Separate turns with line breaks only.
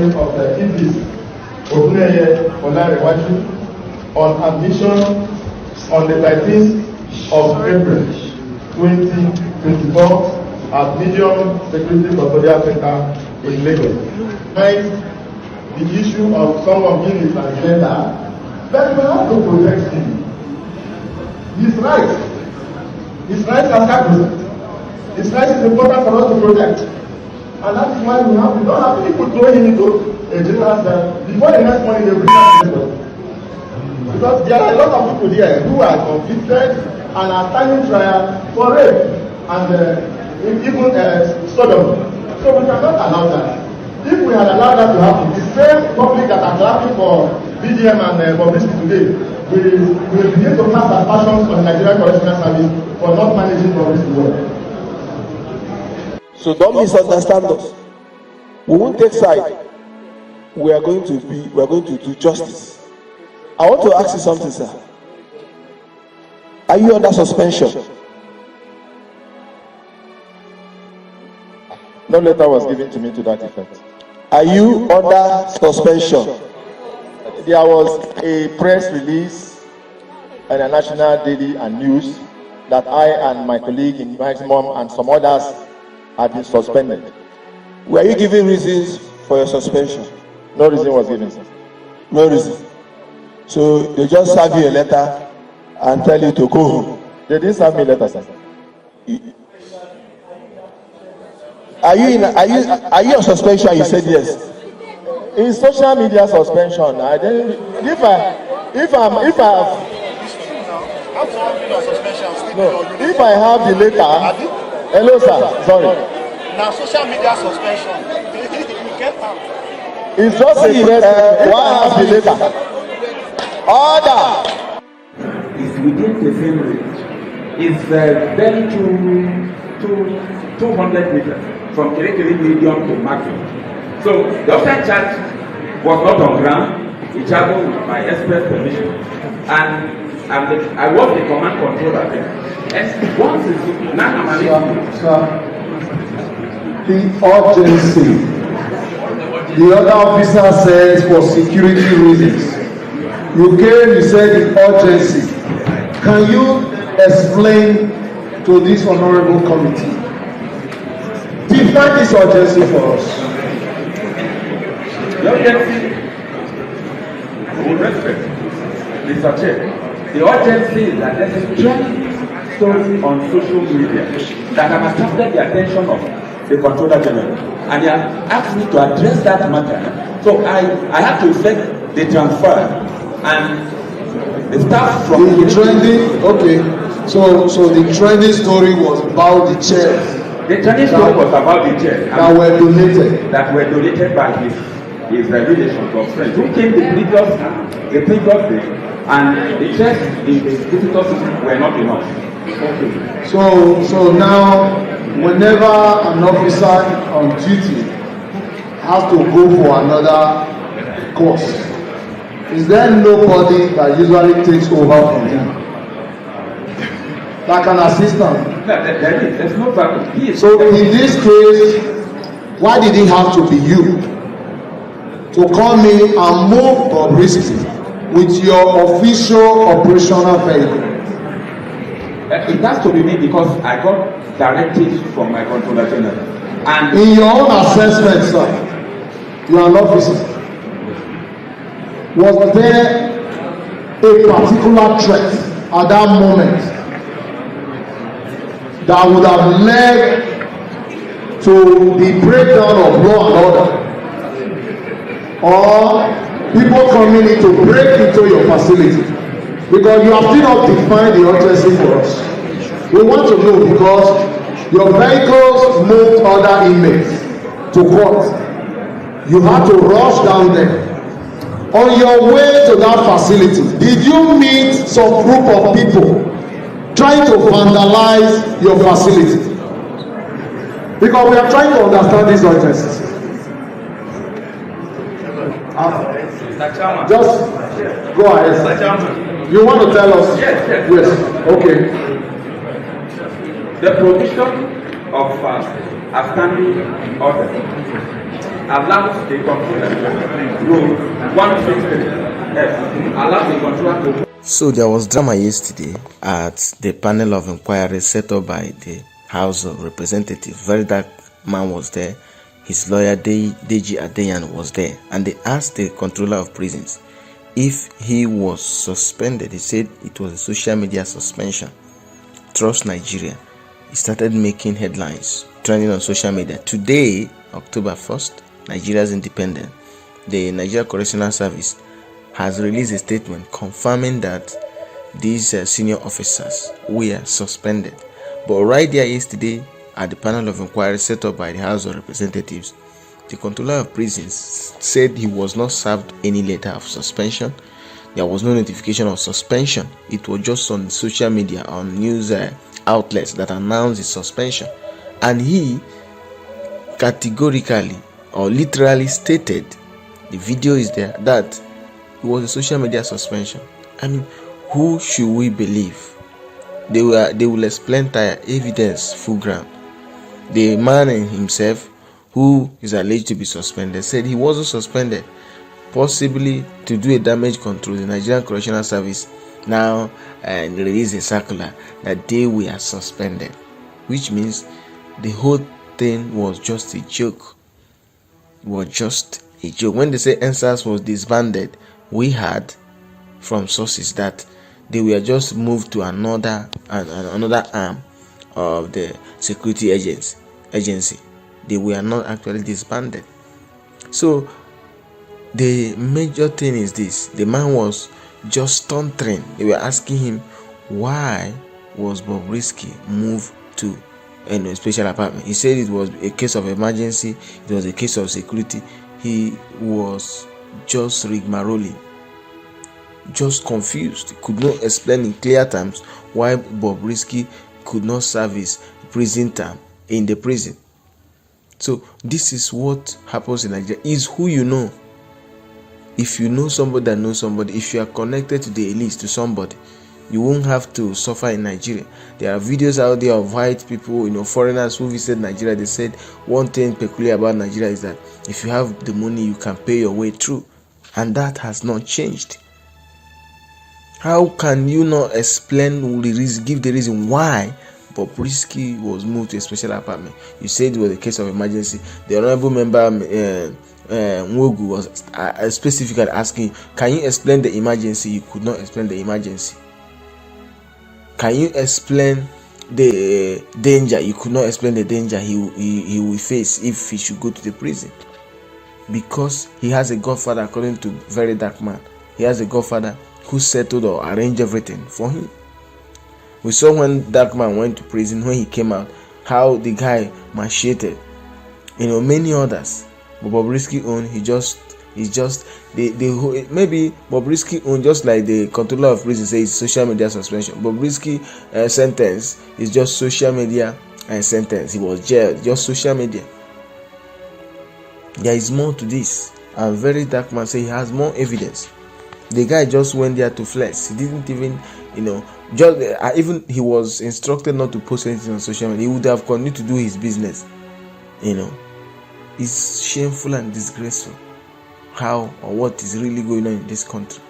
arrest of the Idris on admission on the 13th of April 2024 at Medium Security Custodial Center in Lagos. The issue of some of Bini's agenda, but we have to protect him. His rights are sacrosanct. His rights is important for us to protect. And that is why we don't have people throwing him into a general cell. Before the next morning, they will bring him to because there are a lot of people here who are convicted and are standing trial for rape and even sodomy. So we cannot allow that. If we had allowed that to happen, the same public that are clapping for BDM and Bobrisky today will begin to cast aspersions on the Nigerian Correctional Service for not managing Bobrisky well.
So don't misunderstand us. We won't take side. We are going to do justice. I want to ask you something, sir. Are you under suspension? No letter was given to me to that effect. Are you under suspension? There was a press release and a national daily and news that I and my colleague in Maximum and some others had been suspended. Were you given reasons for your suspension? No reason was given, sir. No reason. So they just serve you a letter and tell you to go home. They didn't serve me a letter, sir. Are you on suspension? You said yes. In social media suspension, I didn't. If I have the letter. Hello, sir. Sorry.
Now social media suspension. You get out.
It's just a letter. Why I have the letter? Order.
It's within the same range. It's very 200 meters from Kirikiri medium to maximum. So the offense charge was not on ground. It traveled with my express permission, and I was the command controller there. Once it's
the urgency. The other officer says for security reasons. You came, you said the urgency. Can you explain to this honorable committee? Define this urgency for us.
The urgency, with respect, Mr. Chair, the urgency is that there's a trending story on social media that have attracted the attention of the Controller General, and they have asked me to address that matter. So I have to effect the transfer. And the staff from
the trending, okay. So the trending story was about the chairs.
The trending story was about the chairs
that were donated.
That were donated by his relations or friends who came the previous day, and the chairs in the visitors were not enough. Okay.
So now, whenever an officer on duty has to go for another course, is there nobody that usually takes over from him? Like an assistant?
There's no problem.
So in this case, why did it have to be you to come in and move Bobrisky with your official operational vehicle?
It has to be me because I got directives from my Controller General. And
in your own assessment, sir, you are an officer. Was there a particular threat at that moment that would have led to the breakdown of law and order, or people coming in to break into your facility? Because you have still not defined the urgency for us. We want to know because your vehicles moved other inmates to court. You had to rush down there. On your way to that facility, did you meet some group of people trying to vandalize your facility? Because we are trying to understand these urgencies. Just go ahead. You want to tell us?
Yes.
Okay.
The provision of a standing order allows the controller to 153F allows the controller to.
So there was drama yesterday at the panel of inquiry set up by the House of Representatives. VeryDarkMan was there, his lawyer Deji Adeyan was there, and they asked the controller of prisons if he was suspended. He said it was a social media suspension. Trust Nigeria. He started making headlines, trending on social media. Today, October 1st, Nigeria's independent. The Nigeria Correctional Service has released a statement confirming that these senior officers were suspended. But right there yesterday, at the panel of inquiry set up by the House of Representatives, the controller of prisons said he was not served any letter of suspension. There was no notification of suspension. It was just on social media, on news outlets that announced his suspension. And he categorically or literally stated, the video is there, that it was a social media suspension. I mean, who should we believe? They will explain their evidence full ground. The man himself, who is alleged to be suspended, said he wasn't suspended, possibly to do a damage control. The Nigerian Correctional Service now released a circular that they were suspended, which means the whole thing was just a joke. It was just a joke. When they say NSAS was disbanded, we heard from sources that they were just moved to another arm of the security agency. They were not actually disbanded. So the major thing is this: the man was just stuttering. They were asking him, why was Bobrisky moved to a special apartment? He said it was a case of emergency, it was a case of security. He was just rigmaroling, just confused. He could not explain in clear terms why Bobrisky could not serve his prison term in the prison. So this is what happens in Nigeria. Is who you know. If you know somebody that knows somebody, if you are connected to the elite, to somebody, you won't have to suffer in Nigeria. There are videos out there of white people, foreigners who visit Nigeria. They said one thing peculiar about Nigeria is that if you have the money, you can pay your way through. And that has not changed. How can you not explain the reason, give the reason why Bobrisky was moved to a special apartment? You said it was a case of emergency. The honorable member Nwogu was specifically asking, can you explain the emergency? You could not explain the emergency. Can you explain the danger? You could not explain the danger he will face if he should go to the prison. Because he has a godfather, according to VeryDarkMan. He has a godfather who settled or arranged everything for him. We saw when Darkman went to prison, when he came out, how the guy macheted, many others. But Bobrisky own, maybe Bobrisky own, just like the controller of prison says, social media suspension. Bobrisky sentence is just social media sentence. He was jailed, just social media. There is more to this, and VeryDarkMan say he has more evidence. The guy just went there to flex. He didn't even, even he was instructed not to post anything on social media. He would have continued to do his business. It's shameful and disgraceful how or what is really going on in this country.